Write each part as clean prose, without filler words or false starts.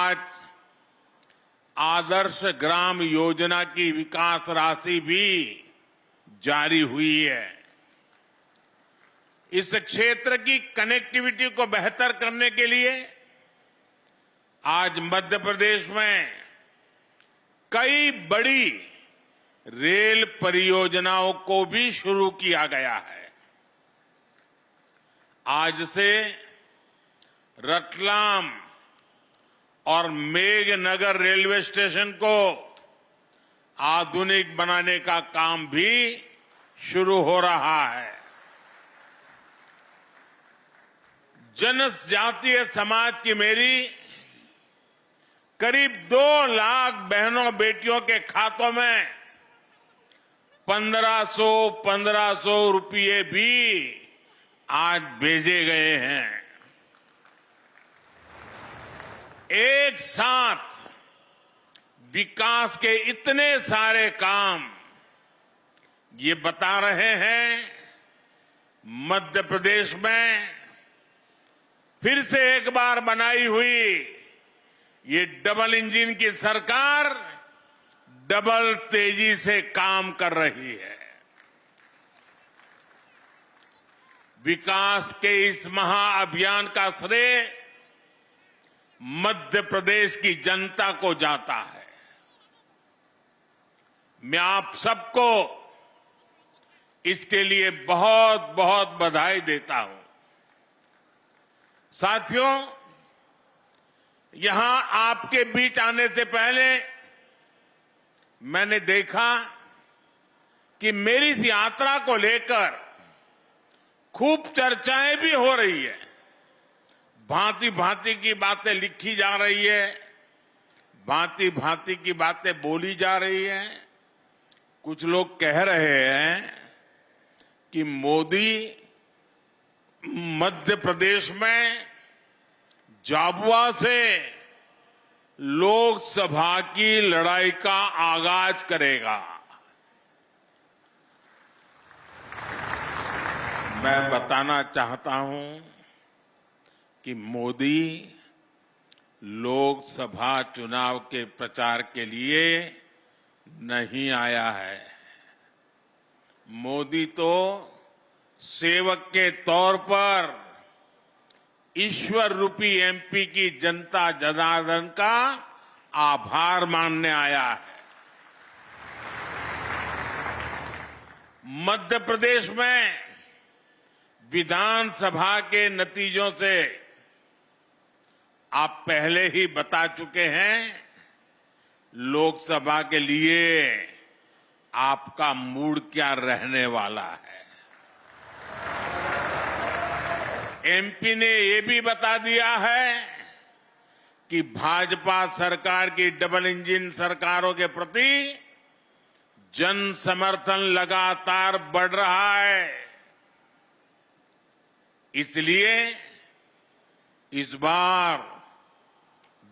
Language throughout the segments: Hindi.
आज आदर्श ग्राम योजना की विकास राशि भी जारी हुई है। इस क्षेत्र की कनेक्टिविटी को बेहतर करने के लिए आज मध्य प्रदेश में कई बड़ी रेल परियोजनाओं को भी शुरू किया गया है। आज से रतलाम और मेघनगर रेलवे स्टेशन को आधुनिक बनाने का काम भी शुरू हो रहा है। जनजातीय समाज की मेरी करीब 2 लाख बहनों बेटियों के खातों में 1500 रुपये भी आज भेजे गए हैं। एक साथ विकास के इतने सारे काम ये बता रहे हैं मध्य प्रदेश में फिर से एक बार बनाई हुई ये डबल इंजन की सरकार डबल तेजी से काम कर रही है। विकास के इस महाअभियान का श्रेय मध्य प्रदेश की जनता को जाता है। मैं आप सबको इसके लिए बहुत बहुत बधाई देता हूं। साथियों, यहां आपके बीच आने से पहले मैंने देखा कि मेरी इस यात्रा को लेकर खूब चर्चाएं भी हो रही है। भांति भांति की बातें लिखी जा रही है, भांति भांति की बातें बोली जा रही है। कुछ लोग कह रहे हैं कि मोदी मध्य प्रदेश में झाबुआ से लोकसभा की लड़ाई का आगाज करेगा। मैं बताना चाहता हूं कि मोदी लोकसभा चुनाव के प्रचार के लिए नहीं आया है। मोदी तो सेवक के तौर पर ईश्वर रूपी एमपी की जनता जनार्दन का आभार मानने आया है। मध्य प्रदेश में विधानसभा के नतीजों से आप पहले ही बता चुके हैं लोकसभा के लिए आपका मूड क्या रहने वाला है। एमपी ने यह भी बता दिया है कि भाजपा सरकार की डबल इंजन सरकारों के प्रति जन समर्थन लगातार बढ़ रहा है। इसलिए इस बार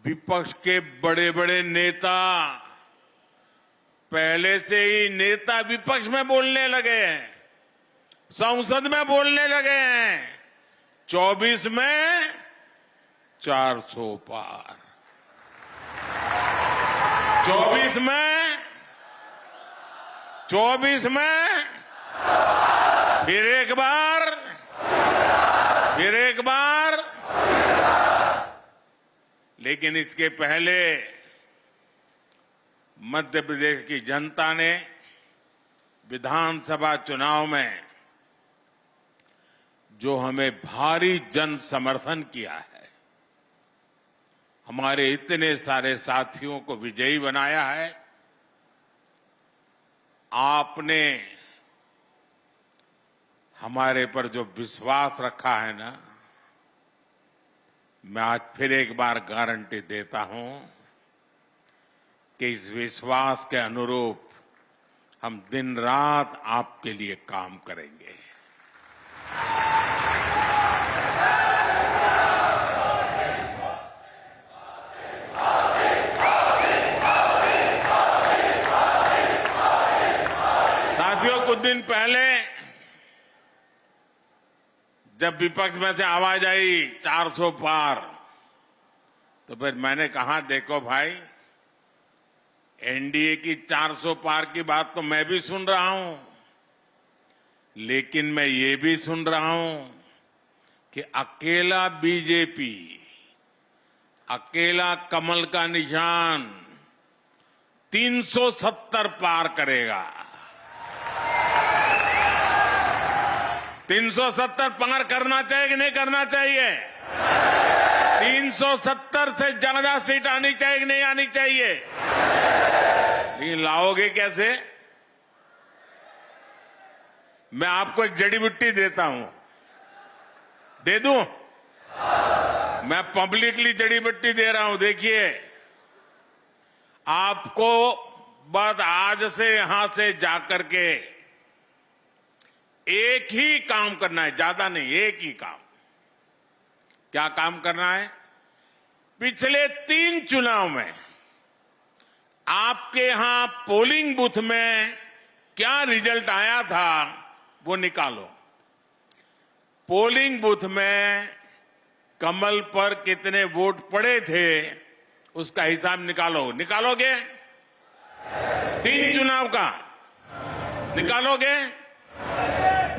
विपक्ष के बड़े बड़े नेता पहले से ही नेता विपक्ष में बोलने लगे हैं, संसद में बोलने लगे हैं। 24 में 400 पार, 24 में फिर एक बार। लेकिन इसके पहले मध्य प्रदेश की जनता ने विधानसभा चुनाव में जो हमें भारी जन समर्थन किया है, हमारे इतने सारे साथियों को विजयी बनाया है। आपने हमारे पर जो विश्वास रखा है ना, मैं आज फिर एक बार गारंटी देता हूं कि इस विश्वास के अनुरूप हम दिन रात आपके लिए काम करेंगे। साथियों, कुछ दिन पहले जब विपक्ष में से आवाज आई 400 पार, तो फिर मैंने कहा, देखो भाई, एनडीए की 400 पार की बात तो मैं भी सुन रहा हूं, लेकिन मैं ये भी सुन रहा हूं कि अकेला बीजेपी, अकेला कमल का निशान 370 पार करेगा। 370 पार करना चाहिए कि नहीं करना चाहिए? 370 से ज्यादा सीट आनी चाहिए कि नहीं आनी चाहिए? लेकिन लाओगे कैसे? मैं आपको एक जड़ी बूटी देता हूं, दे दूं? मैं पब्लिकली जड़ी बूटी दे रहा हूं। देखिए, आपको बस आज से यहां से जाकर के एक ही काम करना है, ज्यादा नहीं, एक ही काम। क्या काम करना है? पिछले 3 चुनाव में आपके यहां पोलिंग बूथ में क्या रिजल्ट आया था वो निकालो। पोलिंग बूथ में कमल पर कितने वोट पड़े थे उसका हिसाब निकालो। निकालोगे? 3 चुनाव का निकालोगे?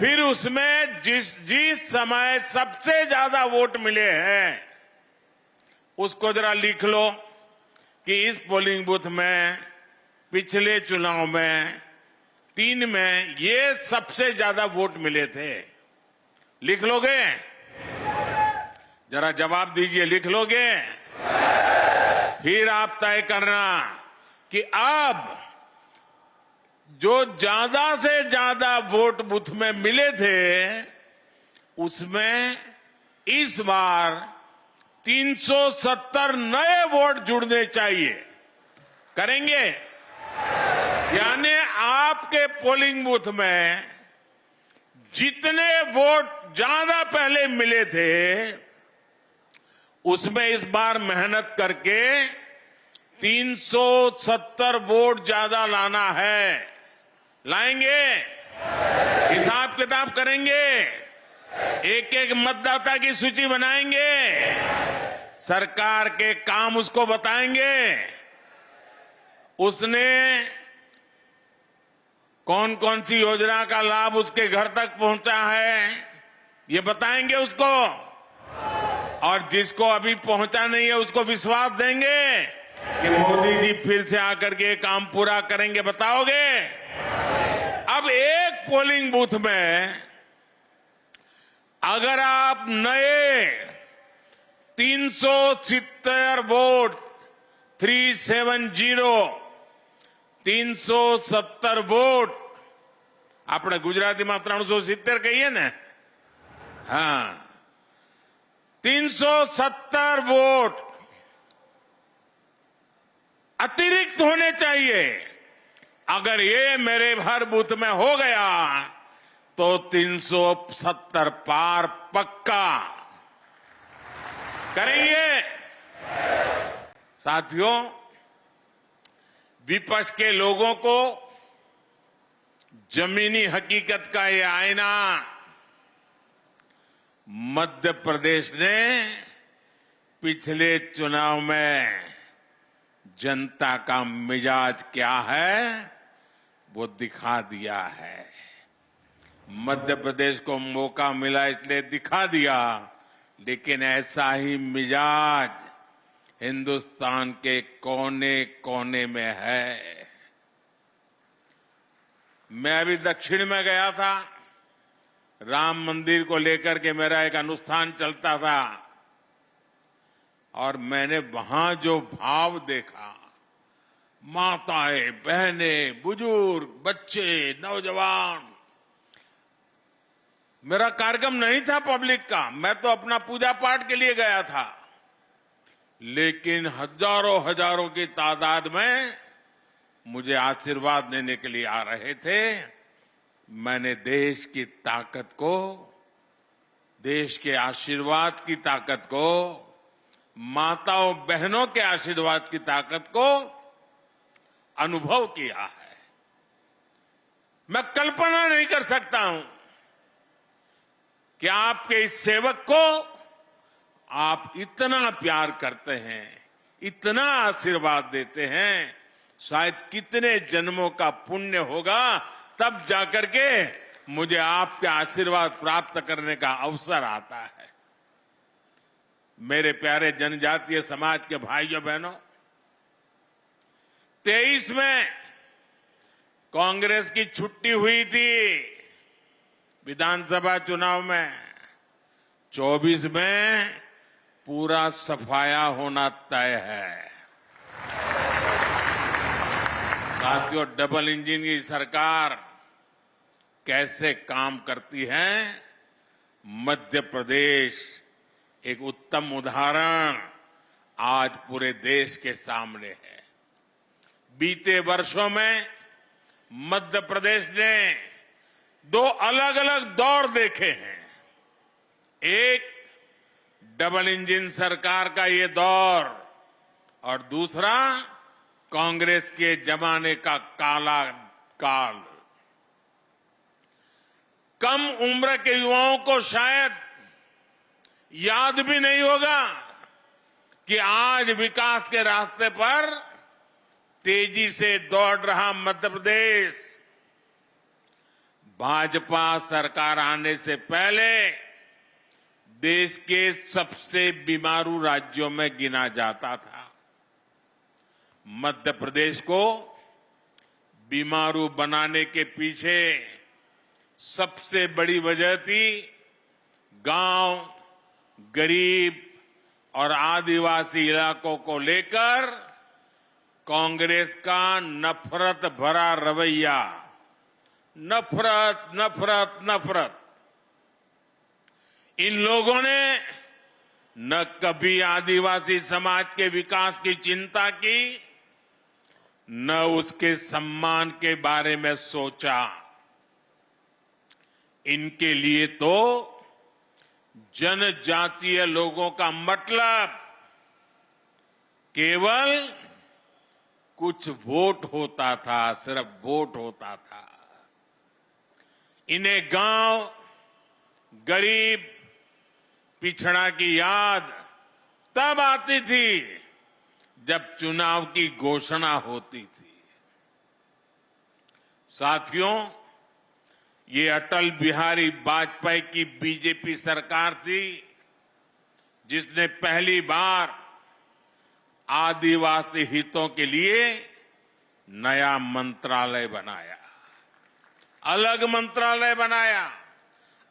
फिर उसमें जिस समय सबसे ज्यादा वोट मिले हैं उसको जरा लिख लो कि इस पोलिंग बूथ में पिछले चुनाव में 3 में ये सबसे ज्यादा वोट मिले थे। लिख लोगे? जरा जवाब दीजिए, लिख लोगे? फिर आप तय करना कि अब जो ज्यादा से ज्यादा वोट बूथ में मिले थे उसमें इस बार 370 नए वोट जुड़ने चाहिए। करेंगे? यानी आपके पोलिंग बूथ में जितने वोट ज्यादा पहले मिले थे उसमें इस बार मेहनत करके 370 वोट ज्यादा लाना है। लाएंगे? हिसाब किताब करेंगे? एक एक मतदाता की सूची बनाएंगे? सरकार के काम उसको बताएंगे? उसने कौन कौन सी योजना का लाभ उसके घर तक पहुंचा है ये बताएंगे उसको? और जिसको अभी पहुंचा नहीं है उसको विश्वास देंगे कि मोदी जी फिर से आकर के काम पूरा करेंगे? बताओगे? अब एक पोलिंग बूथ में अगर आप नए 370 वोट 370 वोट આપણે ગુજરાતીમાં 370 કહીએ ને? હા, 370 वोट अतिरिक्त होने चाहिए। अगर ये मेरे हर बूथ में हो गया तो 370 पार पक्का करेंगे। साथियों, विपक्ष के लोगों को जमीनी हकीकत का ये आईना मध्य प्रदेश ने पिछले चुनाव में जनता का मिजाज क्या है वो दिखा दिया है। मध्य प्रदेश को मौका मिला इसलिए दिखा दिया, लेकिन ऐसा ही मिजाज हिंदुस्तान के कोने कोने में है। मैं अभी दक्षिण में गया था, राम मंदिर को लेकर के मेरा एक अनुष्ठान चलता था और मैंने वहां जो भाव देखा, माताएं, बहनें, बुजुर्ग, बच्चे, नौजवान। मेरा कार्यक्रम नहीं था पब्लिक का, मैं तो अपना पूजा पाठ के लिए गया था, लेकिन हजारों हजारों की तादाद में मुझे आशीर्वाद देने के लिए आ रहे थे। मैंने देश की ताकत को, देश के आशीर्वाद की ताकत को, माताओं बहनों के आशीर्वाद की ताकत को अनुभव किया है। मैं कल्पना नहीं कर सकता हूं कि आपके इस सेवक को आप इतना प्यार करते हैं, इतना आशीर्वाद देते हैं, शायद कितने जन्मों का पुण्य होगा, तब जाकर के मुझे आपके आशीर्वाद प्राप्त करने का अवसर आता है। मेरे प्यारे जनजातीय समाज के भाइयों बहनों, 23 में कांग्रेस की छुट्टी हुई थी विधानसभा चुनाव में, 24 में पूरा सफाया होना तय है। साथियों, डबल इंजन की सरकार कैसे काम करती है, मध्य प्रदेश एक उत्तम उदाहरण आज पूरे देश के सामने है। बीते वर्षों में मध्य प्रदेश ने 2 अलग अलग दौर देखे हैं। एक डबल इंजन सरकार का ये दौर और दूसरा कांग्रेस के जमाने का काला काल। कम उम्र के युवाओं को शायद याद भी नहीं होगा कि आज विकास के रास्ते पर तेजी से दौड़ रहा मध्य प्रदेश भाजपा सरकार आने से पहले देश के सबसे बीमारू राज्यों में गिना जाता था। मध्य प्रदेश को बीमारू बनाने के पीछे सबसे बड़ी वजह थी गांव, गरीब और आदिवासी इलाकों को लेकर कांग्रेस का नफरत भरा रवैया। नफरत, नफरत, नफरत। इन लोगों ने न कभी आदिवासी समाज के विकास की चिंता की, न उसके सम्मान के बारे में सोचा। इनके लिए तो जनजातीय लोगों का मतलब केवल कुछ वोट होता था, सिर्फ वोट होता था। इन्हें गांव, गरीब, पिछड़ा की याद तब आती थी जब चुनाव की घोषणा होती थी। साथियों, ये अटल बिहारी वाजपेयी की बीजेपी सरकार थी जिसने पहली बार आदिवासी हितों के लिए नया मंत्रालय बनाया, अलग मंत्रालय बनाया,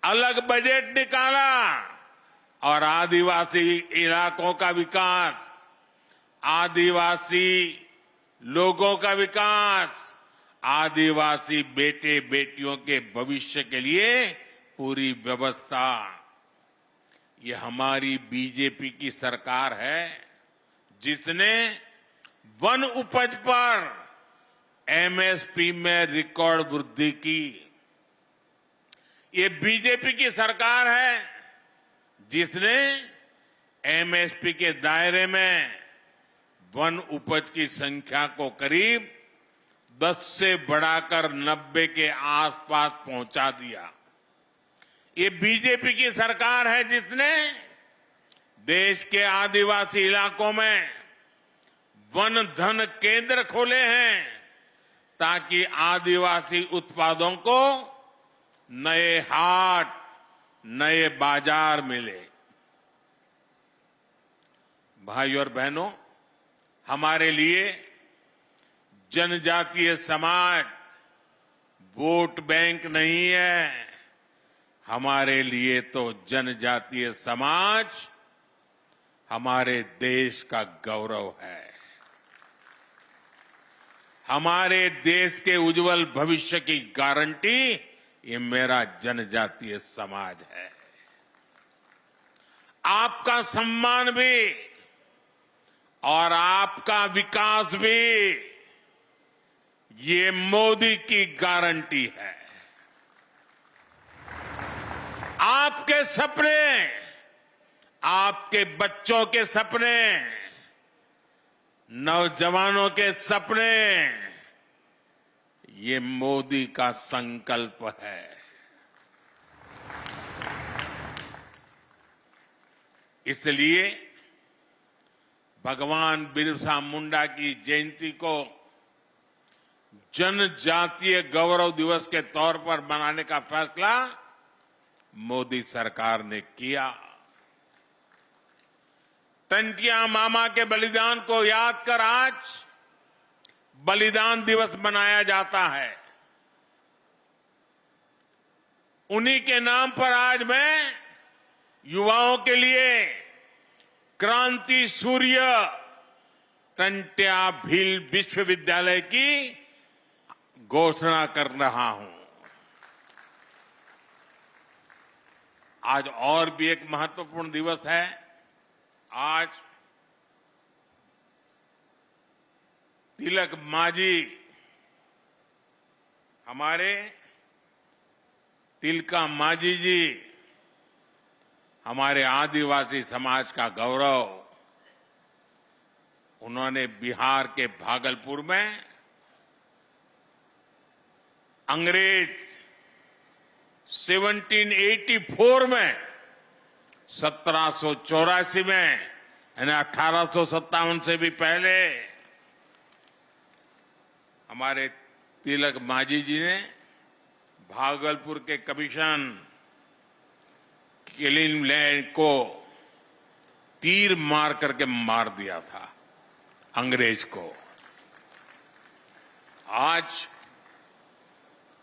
अलग बजट निकाला और आदिवासी इलाकों का विकास, आदिवासी लोगों का विकास, आदिवासी बेटे बेटियों के भविष्य के लिए पूरी व्यवस्था। ये हमारी बीजेपी की सरकार है जिसने वन उपज पर एमएसपी में रिकॉर्ड वृद्धि की। ये बीजेपी की सरकार है जिसने एमएसपी के दायरे में वन उपज की संख्या को करीब 10 से बढ़ाकर 90 के आसपास पहुंचा दिया। ये बीजेपी की सरकार है जिसने देश के आदिवासी इलाकों में वन धन केंद्र खोले हैं ताकि आदिवासी उत्पादों को नए हाट, नए बाजार मिले। भाइयों और बहनों, हमारे लिए जनजातीय समाज वोट बैंक नहीं है, हमारे लिए तो जनजातीय समाज हमारे देश का गौरव है। हमारे देश के उज्जवल भविष्य की गारंटी ये मेरा जनजातीय समाज है। आपका सम्मान भी और आपका विकास भी ये मोदी की गारंटी है। आपके सपने, आपके बच्चों के सपने, नौजवानों के सपने, ये मोदी का संकल्प है। इसलिए भगवान बिरसा मुंडा की जयंती को जनजातीय गौरव दिवस के तौर पर मनाने का फैसला मोदी सरकार ने किया। टंटिया मामा के बलिदान को याद कर आज बलिदान दिवस मनाया जाता है। उन्हीं के नाम पर आज मैं युवाओं के लिए क्रांति सूर्य टंट्या भील विश्वविद्यालय की घोषणा कर रहा हूं। आज और भी एक महत्वपूर्ण दिवस है। आज तिलक मांझी, हमारे तिलका मांझी जी, हमारे आदिवासी समाज का गौरव, उन्होंने बिहार के भागलपुर में अंग्रेज 1784 में 1784 में यानी 1857 से भी पहले हमारे तिलक मांझी जी ने भागलपुर के कमीशन किलिंगलैंड को तीर मार करके मार दिया था अंग्रेज को। आज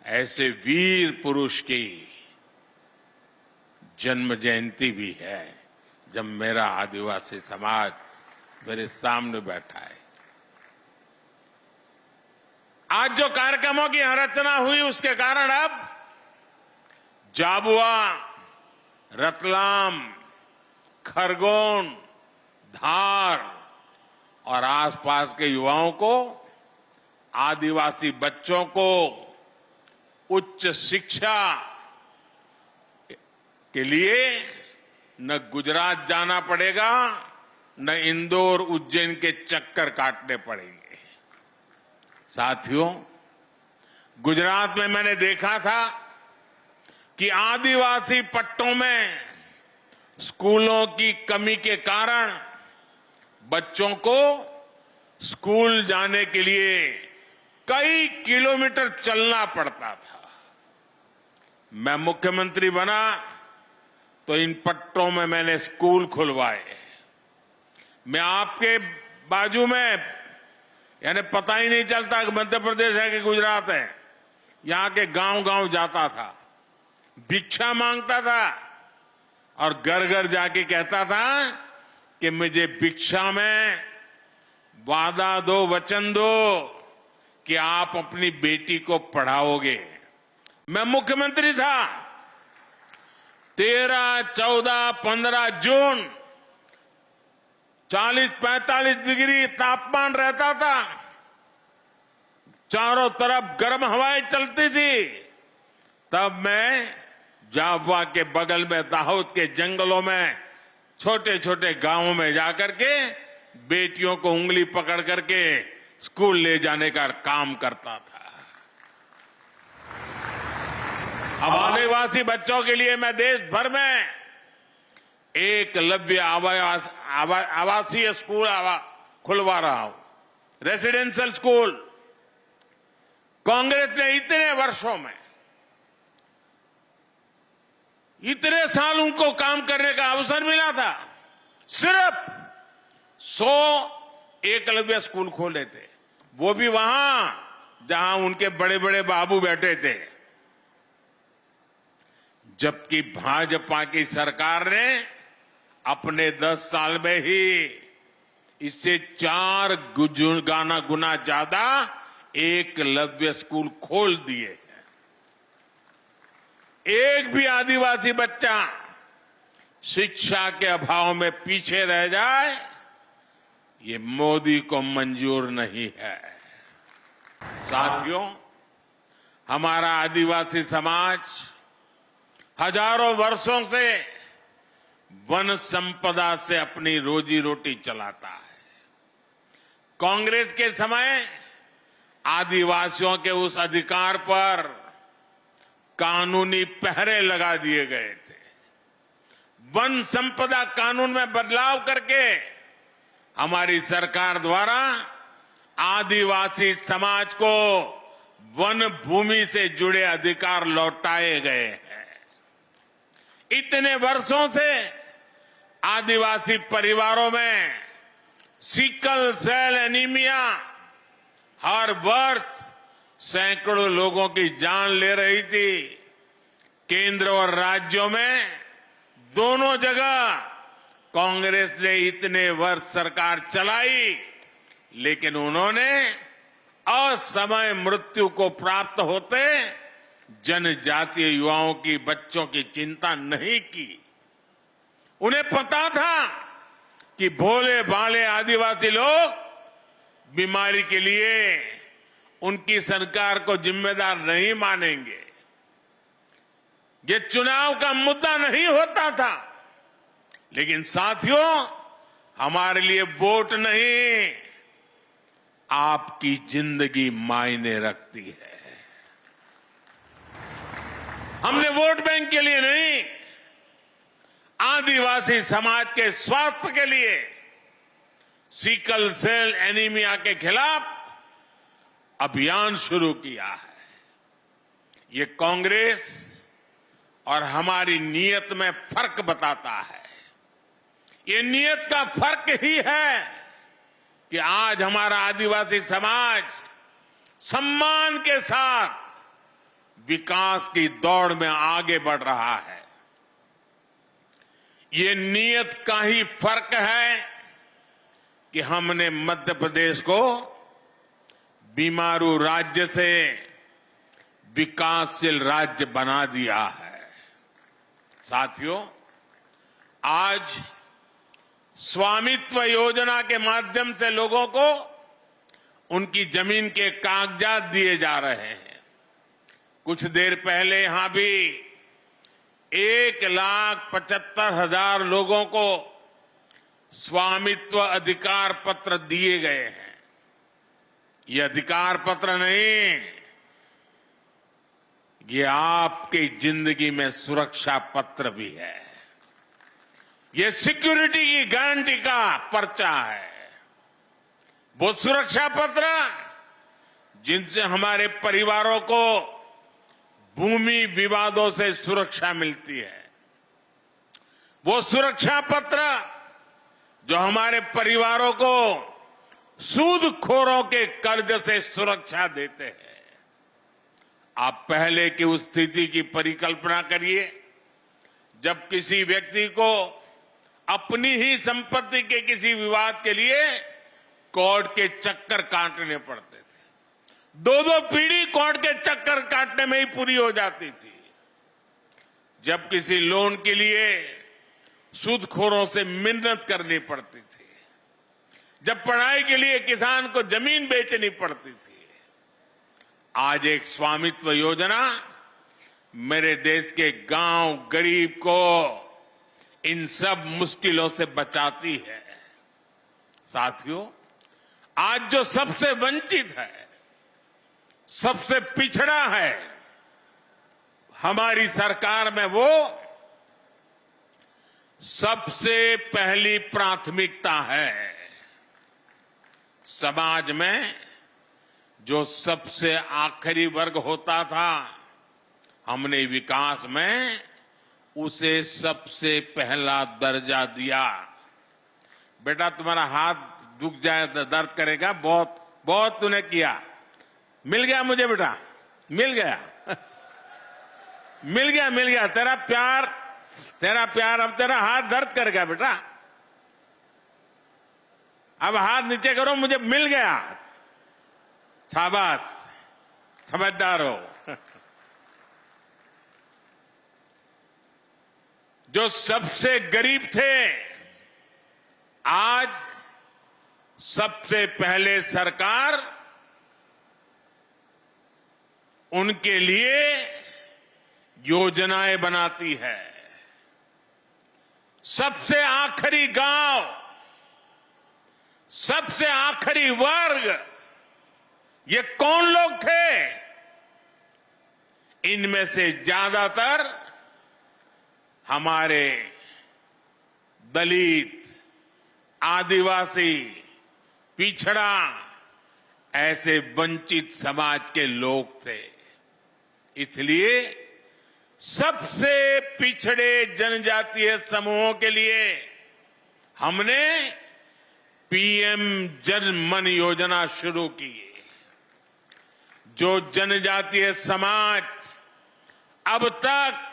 ऐसे वीर पुरुष की जन्म जयंती भी है जब मेरा आदिवासी समाज मेरे सामने बैठा है। आज जो कार्यक्रमों की रचना हुई उसके कारण अब झाबुआ, रतलाम, खरगोन, धार और आसपास के युवाओं को, आदिवासी बच्चों को उच्च शिक्षा के लिए न गुजरात जाना पड़ेगा, न इंदौर, उज्जैन के चक्कर काटने पड़ेंगे। साथियों, गुजरात में मैंने देखा था कि आदिवासी पट्टों में स्कूलों की कमी के कारण बच्चों को स्कूल जाने के लिए कई किलोमीटर चलना पड़ता था। मैं मुख्यमंत्री बना तो इन पट्टों में मैंने स्कूल खुलवाए। मैं आपके बाजू में, यानी पता ही नहीं चलता कि मध्य प्रदेश है कि गुजरात है, यहां के गांव-गांव जाता था, भिक्षा मांगता था और घर घर जाके कहता था कि मुझे भिक्षा में वादा दो, वचन दो कि आप अपनी बेटी को पढ़ाओगे। मैं मुख्यमंत्री था। 13, 14, 15 जून 40-45 डिग्री तापमान रहता था, चारों तरफ गर्म हवाएं चलती थी। तब मैं झाबुआ के बगल में दाहोद के जंगलों में छोटे छोटे गांवों में जाकर के बेटियों को उंगली पकड़ करके स्कूल ले जाने का काम करता था। अब आदिवासी बच्चों के लिए मैं देश भर में एकलव्य आवासीय स्कूल खुलवा रहा हूं, रेसिडेंशियल स्कूल। कांग्रेस ने इतने वर्षों में, इतने साल उनको काम करने का अवसर मिला था, सिर्फ 100 एकलव्य स्कूल खोले थे, वो भी वहां जहां उनके बड़े बड़े बाबू बैठे थे। जबकि भाजपा की सरकार ने अपने 10 साल में ही इससे 4 गुना ज्यादा एकलव्य स्कूल खोल दिए हैं। एक भी आदिवासी बच्चा शिक्षा के अभाव में पीछे रह जाए, ये मोदी को मंजूर नहीं है। साथियों, हमारा आदिवासी समाज हजारों वर्षों से वन संपदा से अपनी रोजी रोटी चलाता है। कांग्रेस के समय आदिवासियों के उस अधिकार पर कानूनी पहरे लगा दिए गए थे। वन संपदा कानून में बदलाव करके हमारी सरकार द्वारा आदिवासी समाज को वन भूमि से जुड़े अधिकार लौटाए गए हैं। इतने वर्षों से आदिवासी परिवारों में सिकल सेल एनीमिया हर वर्ष सैकड़ों लोगों की जान ले रही थी। केंद्र और राज्यों में दोनों जगह कांग्रेस ने इतने वर्ष सरकार चलाई, लेकिन उन्होंने असमय मृत्यु को प्राप्त होते जनजातीय युवाओं की, बच्चों की चिंता नहीं की। उन्हें पता था कि भोले भाले आदिवासी लोग बीमारी के लिए उनकी सरकार को जिम्मेदार नहीं मानेंगे। ये चुनाव का मुद्दा नहीं होता था, लेकिन साथियों, हमारे लिए वोट नहीं, आपकी जिंदगी मायने रखती है। हमने वोट बैंक के लिए नहीं, आदिवासी समाज के स्वास्थ्य के लिए सिकल सेल एनीमिया के खिलाफ अभियान शुरू किया है। ये कांग्रेस और हमारी नीयत में फर्क बताता है। ये नीयत का फर्क ही है कि आज हमारा आदिवासी समाज सम्मान के साथ विकास की दौड़ में आगे बढ़ रहा है। ये नीयत का ही फर्क है कि हमने मध्य प्रदेश को बीमारू राज्य से विकासशील राज्य बना दिया है। साथियों, आज स्वामित्व योजना के माध्यम से लोगों को उनकी जमीन के कागजात दिए जा रहे हैं। कुछ देर पहले यहां भी 1,75,000 लोगों को स्वामित्व अधिकार पत्र दिए गए हैं। ये अधिकार पत्र नहीं, ये आपकी जिंदगी में सुरक्षा पत्र भी है। ये सिक्योरिटी की गारंटी का पर्चा है। वो सुरक्षा पत्र जिनसे हमारे परिवारों को भूमि विवादों से सुरक्षा मिलती है। वो सुरक्षा पत्र जो हमारे परिवारों को सूदखोरों के कर्ज से सुरक्षा देते हैं। आप पहले की उस स्थिति की परिकल्पना करिए जब किसी व्यक्ति को अपनी ही संपत्ति के किसी विवाद के लिए कोर्ट के चक्कर काटने पड़ते थे। 2-2 पीढ़ी कोर्ट के चक्कर काटने में ही पूरी हो जाती थी। जब किसी लोन के लिए सूदखोरों से मिन्नत करनी पड़ती थी, जब पढ़ाई के लिए किसान को जमीन बेचनी पड़ती थी। आज एक स्वामित्व योजना मेरे देश के गांव गरीब को इन सब मुश्किलों से बचाती है। साथियों, आज जो सबसे वंचित है, सबसे पिछड़ा है, हमारी सरकार में वो सबसे पहली प्राथमिकता है। समाज में जो सबसे आखिरी वर्ग होता था, हमने विकास में उसे सबसे पहला दर्जा दिया। बेटा, तुम्हारा हाथ दुख जाए तो दर्द करेगा, बहुत बहुत तूने किया। मिल गया मुझे बेटा, मिल गया मिल गया मिल गया। तेरा प्यार अब तेरा हाथ दर्द करेगा बेटा। अब हाथ नीचे करो, मुझे मिल गया। शाबाश, समझदार हो। जो सबसे गरीब थे, आज सबसे पहले सरकार उनके लिए योजनाएं बनाती है। सबसे आखिरी गांव, सबसे आखिरी वर्ग, ये कौन लोग थे? इनमें से ज्यादातर हमारे दलित, आदिवासी, पिछड़ा, ऐसे वंचित समाज के लोग थे। इसलिए सबसे पिछड़े जनजातीय समूहों के लिए हमने पीएम जन मन योजना शुरू की। जो जनजातीय समाज अब तक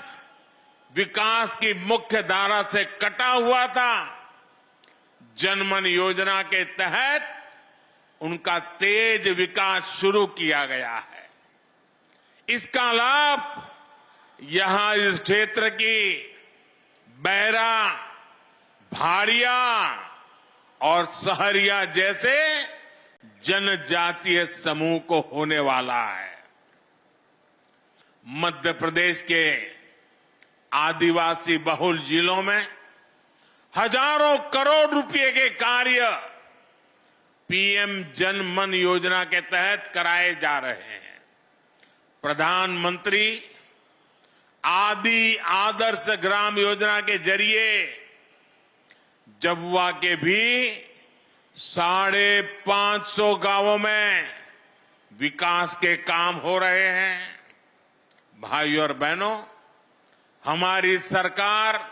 विकास की मुख्य धारा से कटा हुआ था, जनमन योजना के तहत उनका तेज विकास शुरू किया गया है। इसका लाभ यहां इस क्षेत्र की बैरा, भाड़िया और सहरिया जैसे जनजातीय समूह को होने वाला है। मध्य प्रदेश के आदिवासी बहुल जिलों में हजारों करोड़ रुपए के कार्य पीएम जन मन योजना के तहत कराए जा रहे हैं। प्रधानमंत्री आदि आदर्श ग्राम योजना के जरिए झाबुआ के भी 550 गांवों में विकास के काम हो रहे हैं। भाइयों और बहनों, हमारी सरकार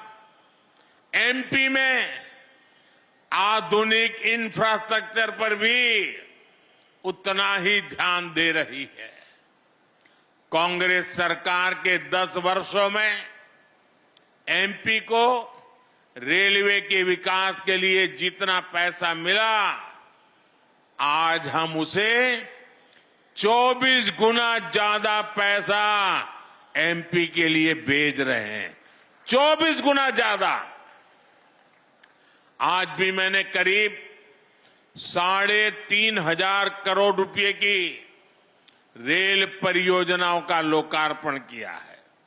एमपी में आधुनिक इंफ्रास्ट्रक्चर पर भी उतना ही ध्यान दे रही है। कांग्रेस सरकार के 10 वर्षों में एमपी को रेलवे के विकास के लिए जितना पैसा मिला, आज हम उसे 24 गुना ज्यादा पैसा एमपी के लिए भेज रहे हैं। 24 गुना ज्यादा। आज भी मैंने करीब 3,500 करोड़ रुपए की रेल परियोजनाओं का लोकार्पण किया है।